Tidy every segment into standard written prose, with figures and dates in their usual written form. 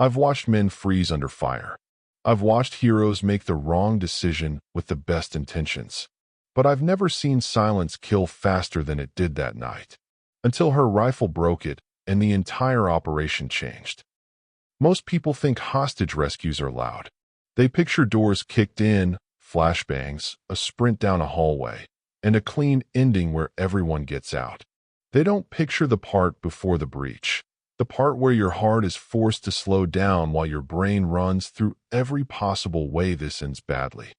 I've watched men freeze under fire. I've watched heroes make the wrong decision with the best intentions. But I've never seen silence kill faster than it did that night. Until her rifle broke it and the entire operation changed. Most people think hostage rescues are loud. They picture doors kicked in, flashbangs, a sprint down a hallway, and a clean ending where everyone gets out. They don't picture the part before the breach. The part where your heart is forced to slow down while your brain runs through every possible way this ends badly.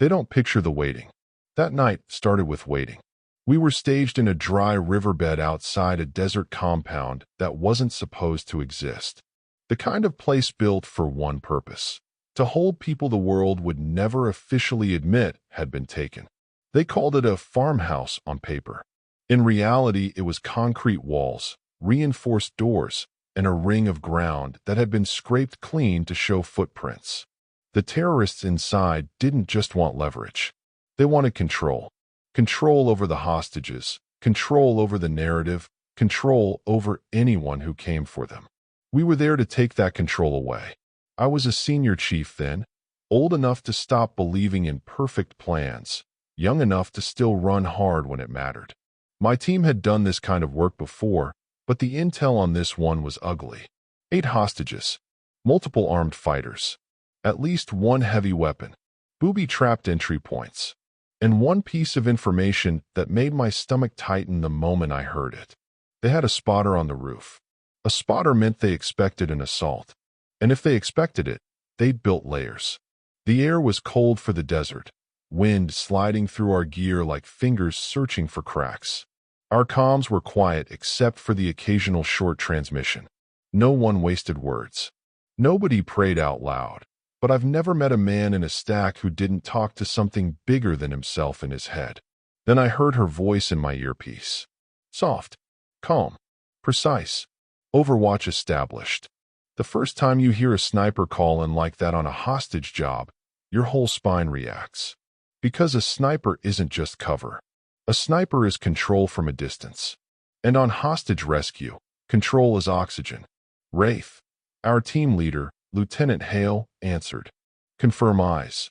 They don't picture the waiting. That night started with waiting. We were staged in a dry riverbed outside a desert compound that wasn't supposed to exist. The kind of place built for one purpose: to hold people the world would never officially admit had been taken. They called it a farmhouse on paper. In reality, it was concrete walls, reinforced doors, and a ring of ground that had been scraped clean to show footprints. The terrorists inside didn't just want leverage. They wanted control. Control over the hostages, control over the narrative, control over anyone who came for them. We were there to take that control away. I was a senior chief then, old enough to stop believing in perfect plans, young enough to still run hard when it mattered. My team had done this kind of work before, but the intel on this one was ugly. 8 hostages, multiple armed fighters, at least one heavy weapon, booby-trapped entry points, and one piece of information that made my stomach tighten the moment I heard it. They had a spotter on the roof. A spotter meant they expected an assault. And if they expected it, they'd built layers. The air was cold for the desert, wind sliding through our gear like fingers searching for cracks. Our comms were quiet except for the occasional short transmission. No one wasted words. Nobody prayed out loud. But I've never met a man in a stack who didn't talk to something bigger than himself in his head. Then I heard her voice in my earpiece. Soft, calm, precise. Overwatch established. The first time you hear a sniper call in like that on a hostage job, your whole spine reacts. Because a sniper isn't just cover. A sniper is control from a distance. And on hostage rescue, control is oxygen. Wraith, our team leader, Lieutenant Hale, answered. Confirm eyes.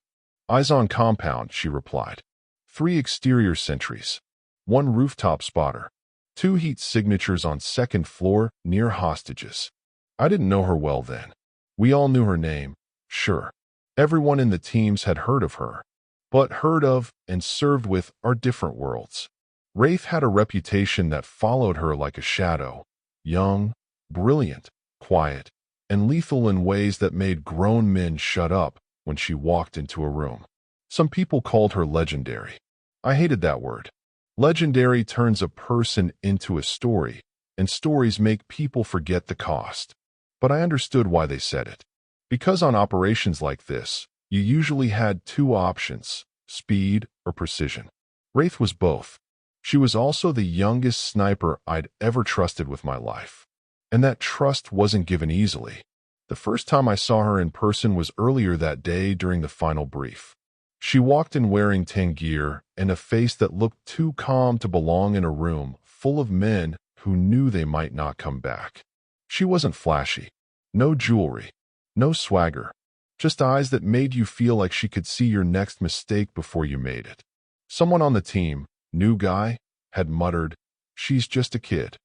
Eyes on compound, she replied. 3 exterior sentries. 1 rooftop spotter. 2 heat signatures on 2nd floor near hostages. I didn't know her well then. We all knew her name, sure. Everyone in the teams had heard of her. But heard of and served with are different worlds. Wraith had a reputation that followed her like a shadow. Young, brilliant, quiet, and lethal in ways that made grown men shut up when she walked into a room. Some people called her legendary. I hated that word. Legendary turns a person into a story, and stories make people forget the cost. But I understood why they said it. Because on operations like this, you usually had 2 options, speed or precision. Wraith was both. She was also the youngest sniper I'd ever trusted with my life. And that trust wasn't given easily. The first time I saw her in person was earlier that day during the final brief. She walked in wearing tan gear and a face that looked too calm to belong in a room full of men who knew they might not come back. She wasn't flashy. No jewelry. No swagger. Just eyes that made you feel like she could see your next mistake before you made it. Someone on the team, new guy, had muttered, "She's just a kid."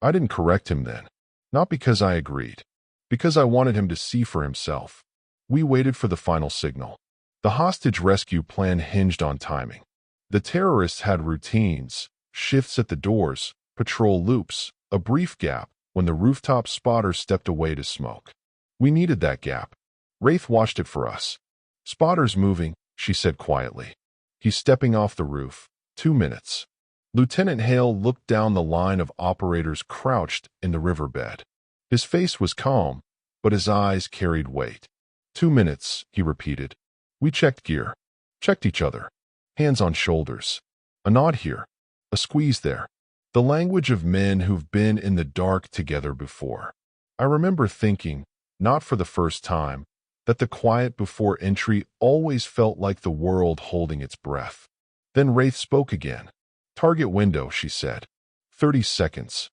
I didn't correct him then. Not because I agreed. Because I wanted him to see for himself. We waited for the final signal. The hostage rescue plan hinged on timing. The terrorists had routines, shifts at the doors, patrol loops, a brief gap when the rooftop spotter stepped away to smoke. We needed that gap. Wraith watched it for us. "Spotter's moving," she said quietly. "He's stepping off the roof. 2 minutes." Lieutenant Hale looked down the line of operators crouched in the riverbed. His face was calm, but his eyes carried weight. 2 minutes, he repeated. We checked gear. Checked each other. Hands on shoulders. A nod here. A squeeze there. The language of men who've been in the dark together before. I remember thinking, not for the first time, that the quiet before entry always felt like the world holding its breath. Then Wraith spoke again. "Target window," she said. 30 seconds.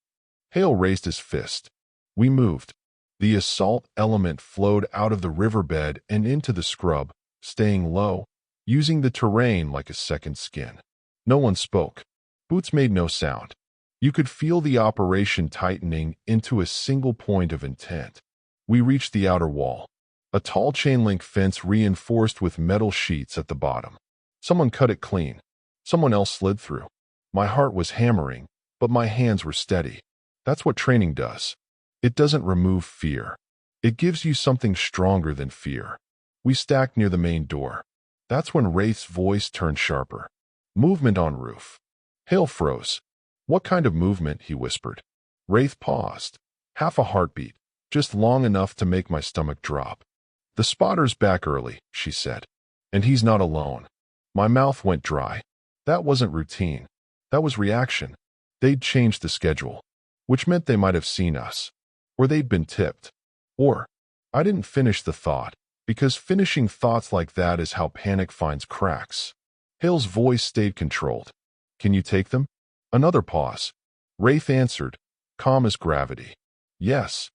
Hale raised his fist. We moved. The assault element flowed out of the riverbed and into the scrub, staying low, using the terrain like a second skin. No one spoke. Boots made no sound. You could feel the operation tightening into a single point of intent. We reached the outer wall, a tall chain-link fence reinforced with metal sheets at the bottom. Someone cut it clean. Someone else slid through. My heart was hammering, but my hands were steady. That's what training does. It doesn't remove fear. It gives you something stronger than fear. We stacked near the main door. That's when Wraith's voice turned sharper. Movement on roof. Hale froze. What kind of movement? He whispered. Wraith paused. Half a heartbeat, just long enough to make my stomach drop. The spotter's back early, she said. And he's not alone. My mouth went dry. That wasn't routine. That was reaction. They'd changed the schedule, which meant they might have seen us. Or they'd been tipped. Or, I didn't finish the thought, because finishing thoughts like that is how panic finds cracks. Hale's voice stayed controlled. Can you take them? Another pause. Wraith answered, calm as gravity. Yes.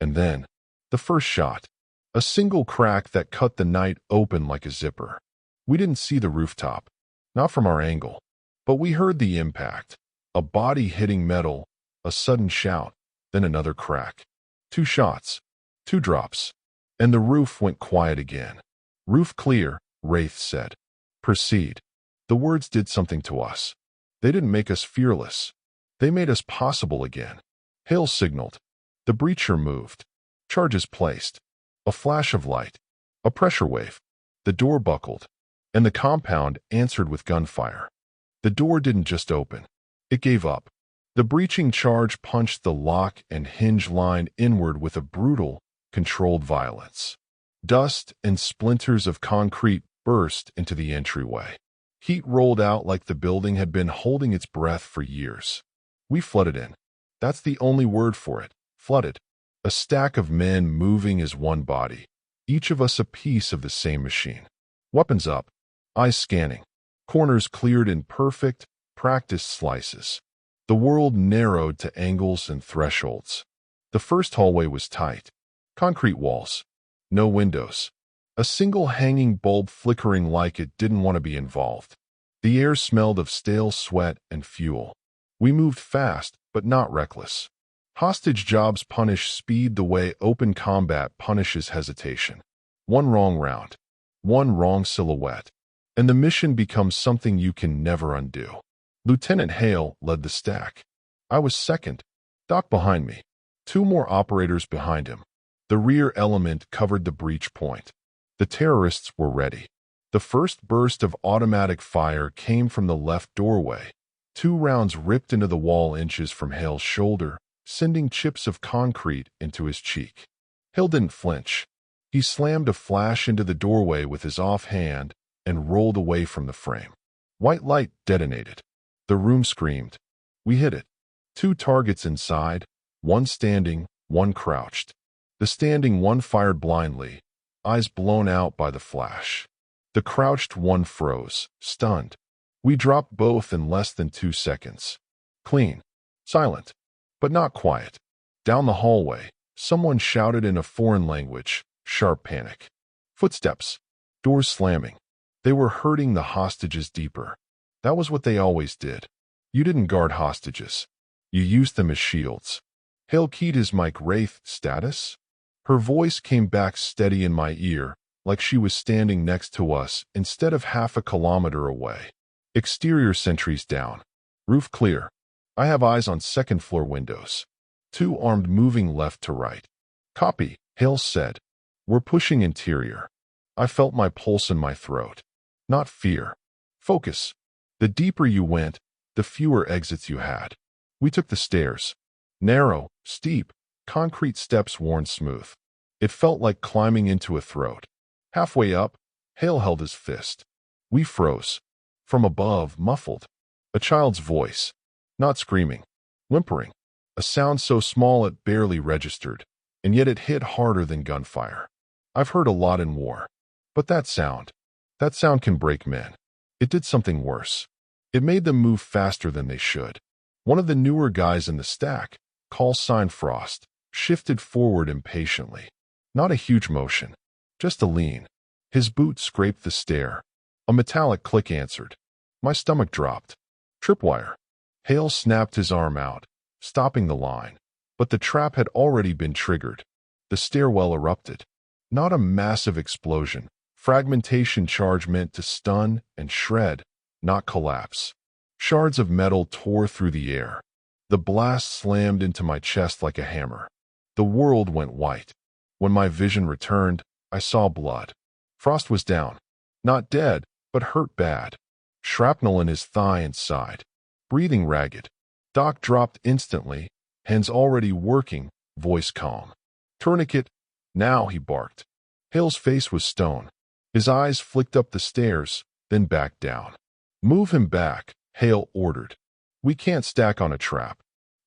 And then, the first shot. A single crack that cut the night open like a zipper. We didn't see the rooftop. Not from our angle. But we heard the impact. A body hitting metal, a sudden shout, then another crack. 2 shots. 2 drops. And the roof went quiet again. Roof clear, Wraith said. Proceed. The words did something to us. They didn't make us fearless. They made us possible again. Hale signaled. The breacher moved. Charges placed. A flash of light. A pressure wave. The door buckled. And the compound answered with gunfire. The door didn't just open. It gave up. The breaching charge punched the lock and hinge line inward with a brutal, controlled violence. Dust and splinters of concrete burst into the entryway. Heat rolled out like the building had been holding its breath for years. We flooded in. That's the only word for it. Flooded. A stack of men moving as one body. Each of us a piece of the same machine. Weapons up. Eyes scanning. Corners cleared in perfect, practiced slices. The world narrowed to angles and thresholds. The first hallway was tight. Concrete walls. No windows. A single hanging bulb flickering like it didn't want to be involved. The air smelled of stale sweat and fuel. We moved fast, but not reckless. Hostage jobs punish speed the way open combat punishes hesitation. One wrong round. One wrong silhouette. And the mission becomes something you can never undo. Lieutenant Hale led the stack. I was second. Doc behind me. 2 more operators behind him. The rear element covered the breach point. The terrorists were ready. The first burst of automatic fire came from the left doorway. 2 rounds ripped into the wall inches from Hale's shoulder, sending chips of concrete into his cheek. Hale didn't flinch. He slammed a flash into the doorway with his offhand and rolled away from the frame. White light detonated. The room screamed. We hit it. 2 targets inside, one standing, one crouched. The standing one fired blindly, eyes blown out by the flash. The crouched one froze, stunned. We dropped both in less than 2 seconds. Clean. Silent. But not quiet. Down the hallway, someone shouted in a foreign language, sharp panic. Footsteps. Doors slamming. They were hurting the hostages deeper. That was what they always did. You didn't guard hostages. You used them as shields. Hale keyed his mic. Wraith status? Her voice came back steady in my ear, like she was standing next to us instead of half a kilometer away. Exterior sentries down. Roof clear. I have eyes on second-floor windows. 2 armed moving left to right. Copy, Hale said. We're pushing interior. I felt my pulse in my throat. Not fear. Focus. The deeper you went, the fewer exits you had. We took the stairs. Narrow, steep, concrete steps worn smooth. It felt like climbing into a throat. Halfway up, Hale held his fist. We froze. From above, muffled. A child's voice. Not screaming. Whimpering. A sound so small it barely registered, and yet it hit harder than gunfire. I've heard a lot in war. But that sound can break men. It did something worse. It made them move faster than they should. One of the newer guys in the stack, call sign Frost, shifted forward impatiently. Not a huge motion, just a lean. His boot scraped the stair. A metallic click answered. My stomach dropped. Tripwire. Hale snapped his arm out, stopping the line. But the trap had already been triggered. The stairwell erupted. Not a massive explosion. Fragmentation charge meant to stun and shred, not collapse. Shards of metal tore through the air. The blast slammed into my chest like a hammer. The world went white. When my vision returned, I saw blood. Frost was down. Not dead, but hurt bad. Shrapnel in his thigh and side. Breathing ragged. Doc dropped instantly, hands already working, voice calm. Tourniquet, now, he barked. Hale's face was stone. His eyes flicked up the stairs, then back down. Move him back, Hale ordered. We can't stack on a trap.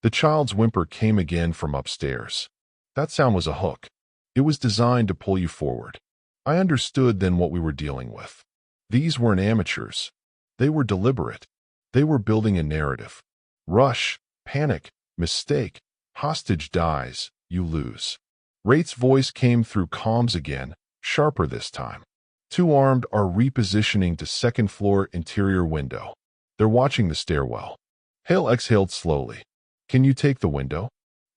The child's whimper came again from upstairs. That sound was a hook. It was designed to pull you forward. I understood then what we were dealing with. These weren't amateurs. They were deliberate. They were building a narrative. Rush, panic, mistake, hostage dies, you lose. Rate's voice came through comms again, sharper this time. Two armed are repositioning to second floor interior window. They're watching the stairwell. Hale exhaled slowly. Can you take the window?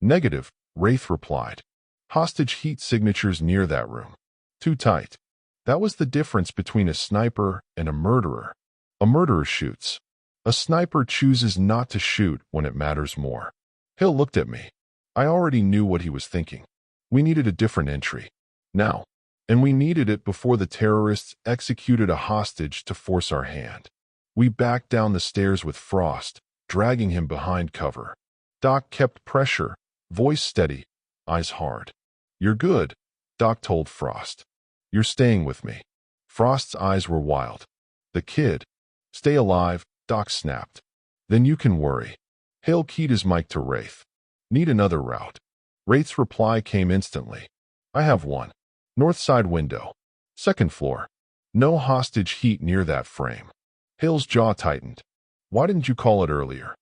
Negative, Wraith replied. Hostage heat signatures near that room. Too tight. That was the difference between a sniper and a murderer. A murderer shoots. A sniper chooses not to shoot when it matters more. Hale looked at me. I already knew what he was thinking. We needed a different entry. Now. And we needed it before the terrorists executed a hostage to force our hand. We backed down the stairs with Frost, dragging him behind cover. Doc kept pressure, voice steady, eyes hard. You're good, Doc told Frost. You're staying with me. Frost's eyes were wild. The kid. Stay alive, Doc snapped. Then you can worry. Hale keyed his mic to Wraith. Need another route. Wraith's reply came instantly. I have one. North side window. Second floor. No hostage heat near that frame. Hale's jaw tightened. Why didn't you call it earlier?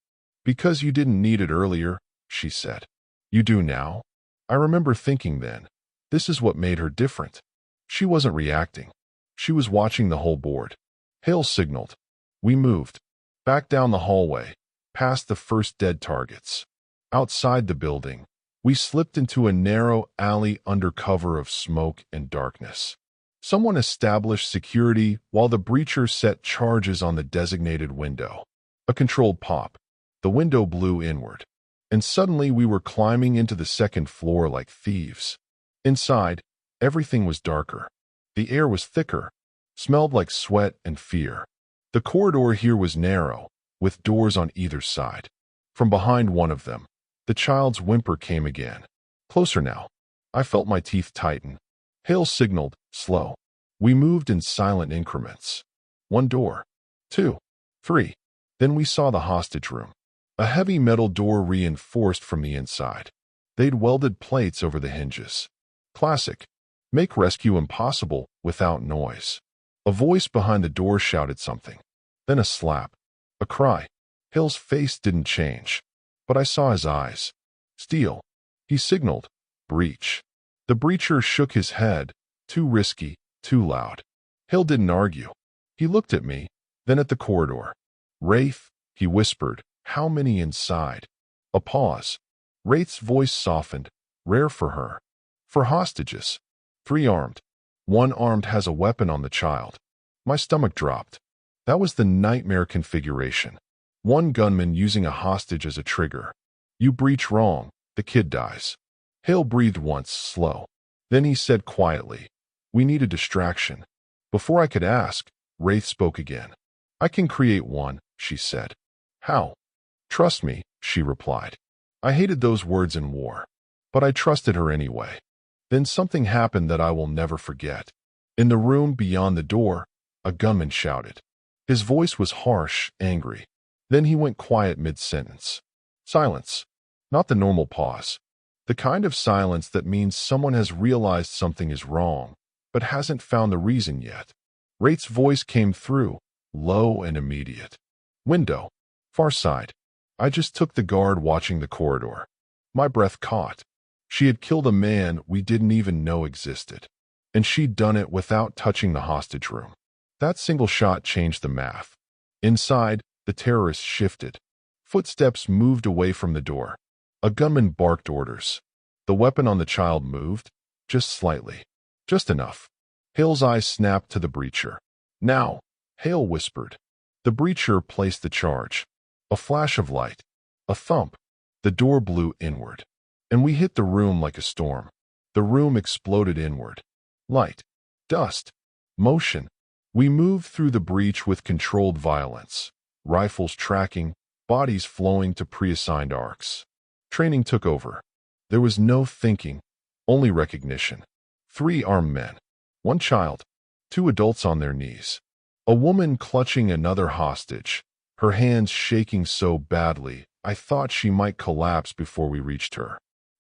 Because you didn't need it earlier, she said. You do now? I remember thinking then. This is what made her different. She wasn't reacting. She was watching the whole board. Hale signaled. We moved. Back down the hallway, past the first dead targets. Outside the building, we slipped into a narrow alley under cover of smoke and darkness. Someone established security while the breacher set charges on the designated window. A controlled pop. The window blew inward. And suddenly we were climbing into the second floor like thieves. Inside, everything was darker. The air was thicker, smelled like sweat and fear. The corridor here was narrow, with doors on either side. From behind one of them, the child's whimper came again. Closer now. I felt my teeth tighten. Hale signaled, slow. We moved in silent increments. One door. Two. Three. Then we saw the hostage room. A heavy metal door reinforced from the inside. They'd welded plates over the hinges. Classic. Make rescue impossible without noise. A voice behind the door shouted something. Then a slap. A cry. Hale's face didn't change. But I saw his eyes. Steel. He signaled. Breach. The breacher shook his head. Too risky, too loud. Hale didn't argue. He looked at me, then at the corridor. Wraith, he whispered. How many inside? A pause. Wraith's voice softened. Rare for her. For hostages. 3 armed. 1 armed has a weapon on the child. My stomach dropped. That was the nightmare configuration. 1 gunman using a hostage as a trigger. You breach wrong, the kid dies. Hale breathed once, slow. Then he said quietly, we need a distraction. Before I could ask, Wraith spoke again. I can create one, she said. How? Trust me, she replied. I hated those words in war. But I trusted her anyway. Then something happened that I will never forget. In the room beyond the door, a gunman shouted. His voice was harsh, angry. Then he went quiet mid-sentence. Silence. Not the normal pause. The kind of silence that means someone has realized something is wrong, but hasn't found the reason yet. Wraith's voice came through, low and immediate. Window. Far side. I just took the guard watching the corridor. My breath caught. She had killed a man we didn't even know existed. And she'd done it without touching the hostage room. That single shot changed the math. Inside, the terrorists shifted. Footsteps moved away from the door. A gunman barked orders. The weapon on the child moved, just slightly. Just enough. Hale's eyes snapped to the breacher. Now, Hale whispered. The breacher placed the charge. A flash of light. A thump. The door blew inward. And we hit the room like a storm. The room exploded inward. Light. Dust. Motion. We moved through the breach with controlled violence. Rifles tracking, bodies flowing to pre-assigned arcs. Training took over. There was no thinking, only recognition. 3 armed men. 1 child. 2 adults on their knees. A woman clutching another hostage, her hands shaking so badly I thought she might collapse before we reached her.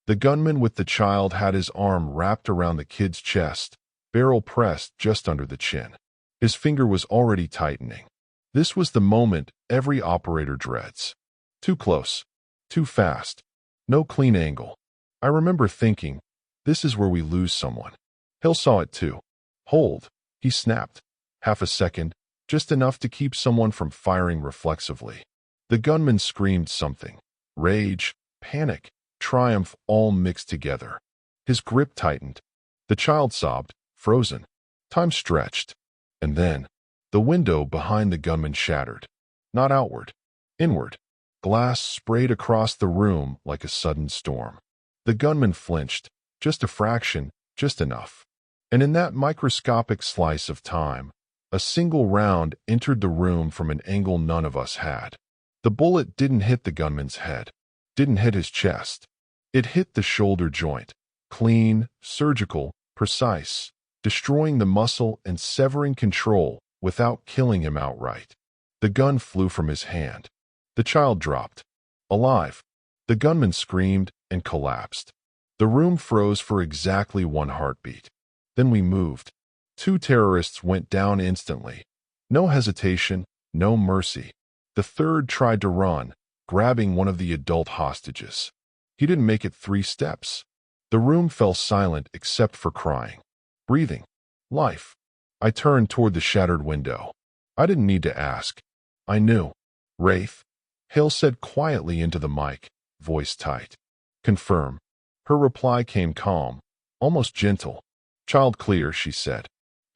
The gunman with the child had his arm wrapped around the kid's chest, barrel pressed just under the chin. His finger was already tightening. This was the moment every operator dreads. Too close. Too fast. No clean angle. I remember thinking, this is where we lose someone. Hill saw it too. Hold. He snapped. Half a second, just enough to keep someone from firing reflexively. The gunman screamed something. Rage, panic, triumph all mixed together. His grip tightened. The child sobbed, frozen. Time stretched. And then, the window behind the gunman shattered. Not outward. Inward. Glass sprayed across the room like a sudden storm. The gunman flinched. Just a fraction, just enough. And in that microscopic slice of time, a single round entered the room from an angle none of us had. The bullet didn't hit the gunman's head. Didn't hit his chest. It hit the shoulder joint. Clean, surgical, precise, destroying the muscle and severing control without killing him outright. The gun flew from his hand. The child dropped. Alive. The gunman screamed and collapsed. The room froze for exactly 1 heartbeat. Then we moved. 2 terrorists went down instantly. No hesitation, no mercy. The third tried to run, grabbing one of the adult hostages. He didn't make it 3 steps. The room fell silent except for crying. Breathing. Life. I turned toward the shattered window. I didn't need to ask. I knew. Wraith. Hale said quietly into the mic, voice tight. Confirm. Her reply came calm, almost gentle. Child clear, she said.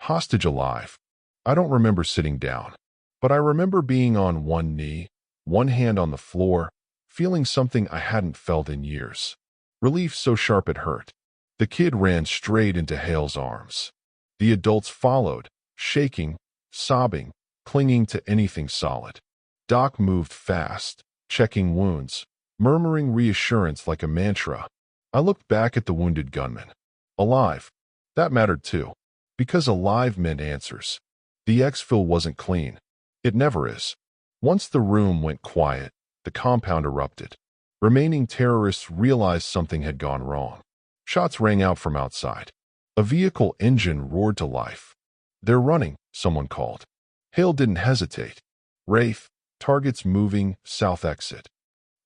Hostage alive. I don't remember sitting down, but I remember being on one knee, one hand on the floor, feeling something I hadn't felt in years. Relief so sharp it hurt. The kid ran straight into Hale's arms. The adults followed, shaking, sobbing, clinging to anything solid. Doc moved fast, checking wounds, murmuring reassurance like a mantra. I looked back at the wounded gunman. Alive. That mattered too, because alive meant answers. The exfil wasn't clean. It never is. Once the room went quiet, the compound erupted. Remaining terrorists realized something had gone wrong. Shots rang out from outside. A vehicle engine roared to life. They're running, someone called. Hale didn't hesitate. Wraith, targets moving, south exit.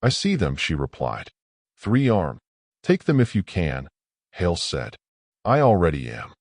I see them, she replied. 3 armed. Take them if you can, Hale said. I already am.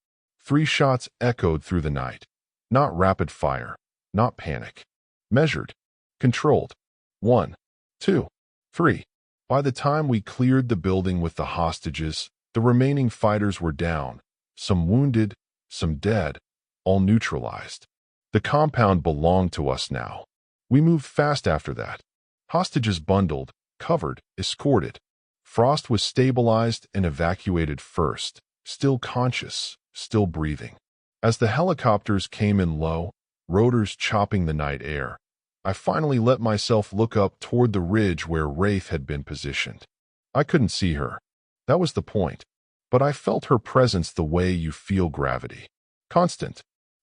3 shots echoed through the night. Not rapid fire, not panic. Measured. Controlled. 1, 2, 3. By the time we cleared the building with the hostages, the remaining fighters were down, some wounded, some dead, all neutralized. The compound belonged to us now. We moved fast after that. Hostages bundled, covered, escorted. Frost was stabilized and evacuated first, still conscious, still breathing. As the helicopters came in low, rotors chopping the night air, I finally let myself look up toward the ridge where Wraith had been positioned. I couldn't see her. That was the point. But I felt her presence the way you feel gravity. Constant.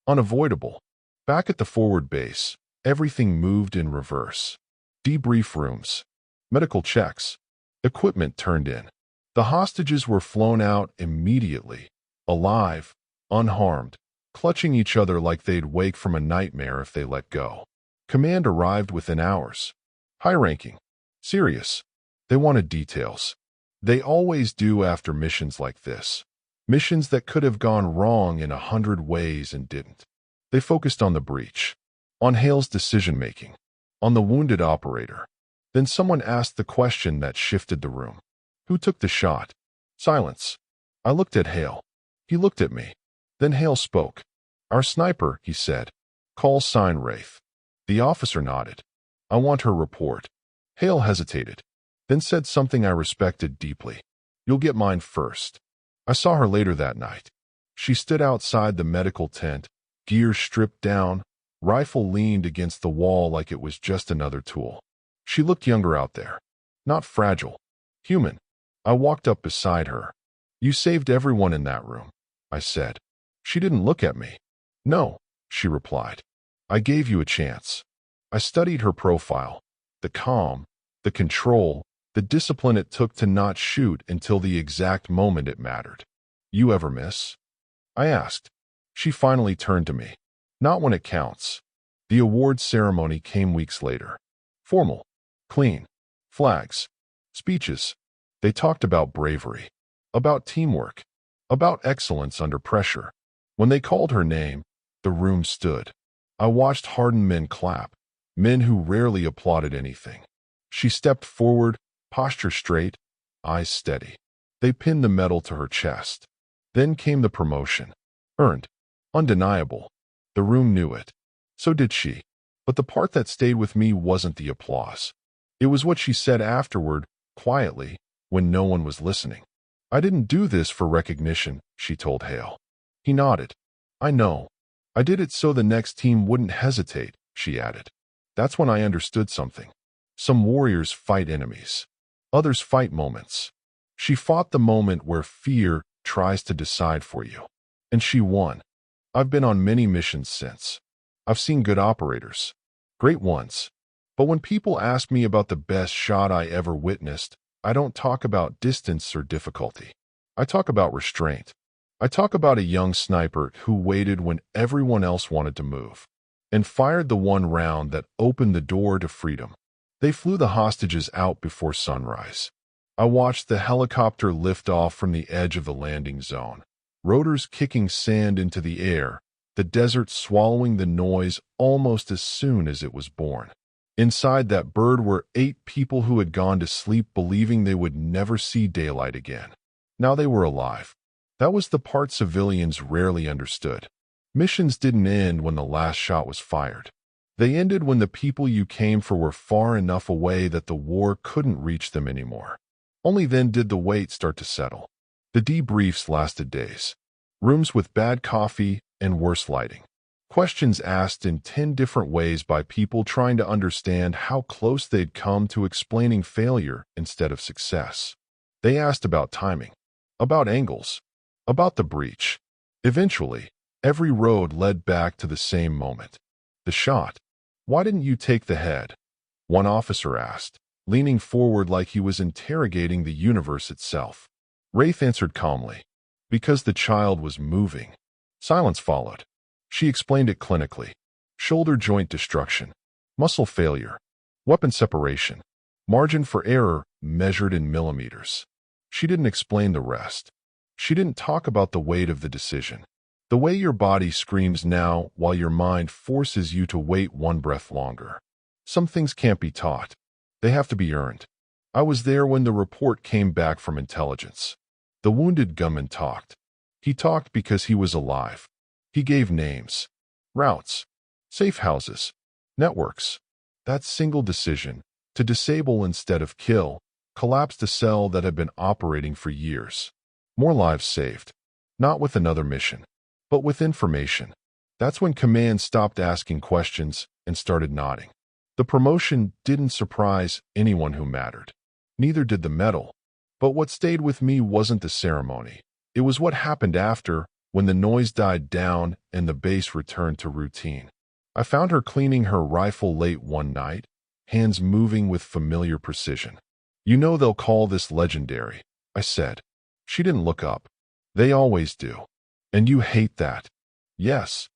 Unavoidable. Back at the forward base, everything moved in reverse. Debrief rooms. Medical checks. Equipment turned in. The hostages were flown out immediately. Alive, unharmed, clutching each other like they'd wake from a nightmare if they let go. Command arrived within hours. High-ranking. Serious. They wanted details. They always do after missions like this. Missions that could have gone wrong in 100 ways and didn't. They focused on the breach, on Hale's decision-making, on the wounded operator. Then someone asked the question that shifted the room. Who took the shot? Silence. I looked at Hale. He looked at me. Then Hale spoke. Our sniper, he said. Call sign Wraith. The officer nodded. I want her report. Hale hesitated, then said something I respected deeply. You'll get mine first. I saw her later that night. She stood outside the medical tent, gear stripped down, rifle leaned against the wall like it was just another tool. She looked younger out there. Not fragile. Human. I walked up beside her. You saved everyone in that room, I said. She didn't look at me. No, she replied. I gave you a chance. I studied her profile, the calm, the control, the discipline it took to not shoot until the exact moment it mattered. You ever miss? I asked. She finally turned to me. Not when it counts. The award ceremony came weeks later. Formal. Clean. Flags. Speeches. They talked about bravery. About teamwork. About excellence under pressure. When they called her name, the room stood. I watched hardened men clap. Men who rarely applauded anything. She stepped forward, posture straight, eyes steady. They pinned the medal to her chest. Then came the promotion. Earned. Undeniable. The room knew it. So did she. But the part that stayed with me wasn't the applause. It was what she said afterward, quietly, when no one was listening. I didn't do this for recognition, she told Hale. He nodded. I know. I did it so the next team wouldn't hesitate, she added. That's when I understood something. Some warriors fight enemies. Others fight moments. She fought the moment where fear tries to decide for you. And she won. I've been on many missions since. I've seen good operators. Great ones. But when people ask me about the best shot I ever witnessed, I don't talk about distance or difficulty. I talk about restraint. I talk about a young sniper who waited when everyone else wanted to move and fired the one round that opened the door to freedom. They flew the hostages out before sunrise. I watched the helicopter lift off from the edge of the landing zone, rotors kicking sand into the air, the desert swallowing the noise almost as soon as it was born. Inside that bird were 8 people who had gone to sleep believing they would never see daylight again. Now they were alive. That was the part civilians rarely understood. Missions didn't end when the last shot was fired. They ended when the people you came for were far enough away that the war couldn't reach them anymore. Only then did the weight start to settle. The debriefs lasted days. Rooms with bad coffee and worse lighting. Questions asked in 10 different ways by people trying to understand how close they'd come to explaining failure instead of success. They asked about timing, about angles, about the breach. Eventually, every road led back to the same moment. The shot. Why didn't you take the head? One officer asked, leaning forward like he was interrogating the universe itself. Wraith answered calmly. Because the child was moving. Silence followed. She explained it clinically. Shoulder joint destruction. Muscle failure. Weapon separation. Margin for error measured in millimeters. She didn't explain the rest. She didn't talk about the weight of the decision. The way your body screams now while your mind forces you to wait one breath longer. Some things can't be taught. They have to be earned. I was there when the report came back from intelligence. The wounded gunman talked. He talked because he was alive. He gave names, routes, safe houses, networks. That single decision, to disable instead of kill, collapsed a cell that had been operating for years. More lives saved. Not with another mission, but with information. That's when command stopped asking questions and started nodding. The promotion didn't surprise anyone who mattered. Neither did the medal. But what stayed with me wasn't the ceremony. It was what happened after, when the noise died down and the base returned to routine. I found her cleaning her rifle late one night, hands moving with familiar precision. You know they'll call this legendary, I said. She didn't look up. They always do. And you hate that. Yes.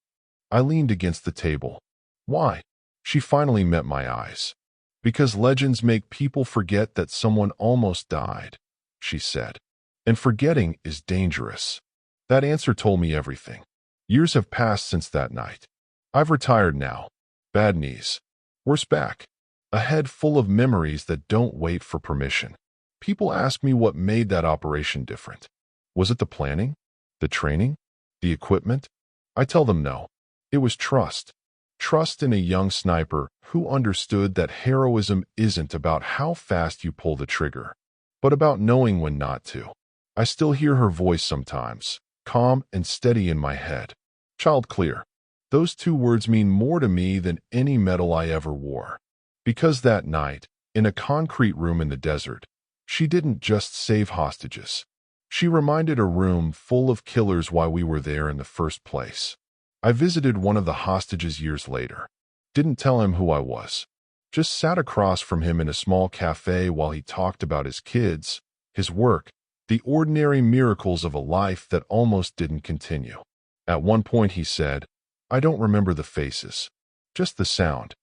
I leaned against the table. Why? She finally met my eyes. Because legends make people forget that someone almost died. she said. And forgetting is dangerous. That answer told me everything. Years have passed since that night. I've retired now. Bad knees. Worse back. A head full of memories that don't wait for permission. People ask me what made that operation different. Was it the planning? The training? The equipment? I tell them no. It was trust. Trust in a young sniper who understood that heroism isn't about how fast you pull the trigger, but about knowing when not to. I still hear her voice sometimes, calm and steady in my head. Child clear. Those two words mean more to me than any medal I ever wore. Because that night, in a concrete room in the desert, she didn't just save hostages. She reminded a room full of killers why we were there in the first place. I visited one of the hostages years later. Didn't tell him who I was. Just sat across from him in a small cafe while he talked about his kids, his work, the ordinary miracles of a life that almost didn't continue. At one point he said, "I don't remember the faces. Just the sound."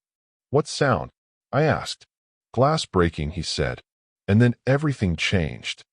"What sound?" I asked. "Glass breaking," he said. And then everything changed.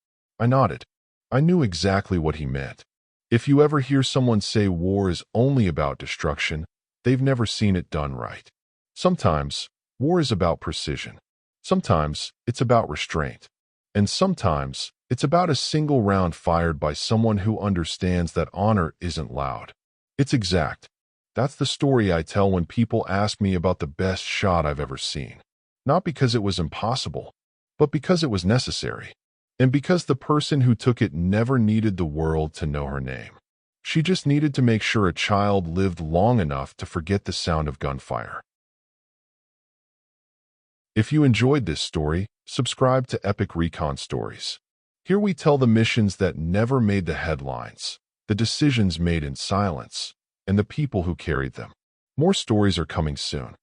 I nodded. I knew exactly what he meant. If you ever hear someone say war is only about destruction, they've never seen it done right. Sometimes, war is about precision. Sometimes, it's about restraint. And sometimes, it's about a single round fired by someone who understands that honor isn't loud. It's exact. That's the story I tell when people ask me about the best shot I've ever seen. Not because it was impossible, but because it was necessary. And because the person who took it never needed the world to know her name. She just needed to make sure a child lived long enough to forget the sound of gunfire. If you enjoyed this story, subscribe to Epic Recon Stories. Here we tell the missions that never made the headlines, the decisions made in silence, and the people who carried them. More stories are coming soon.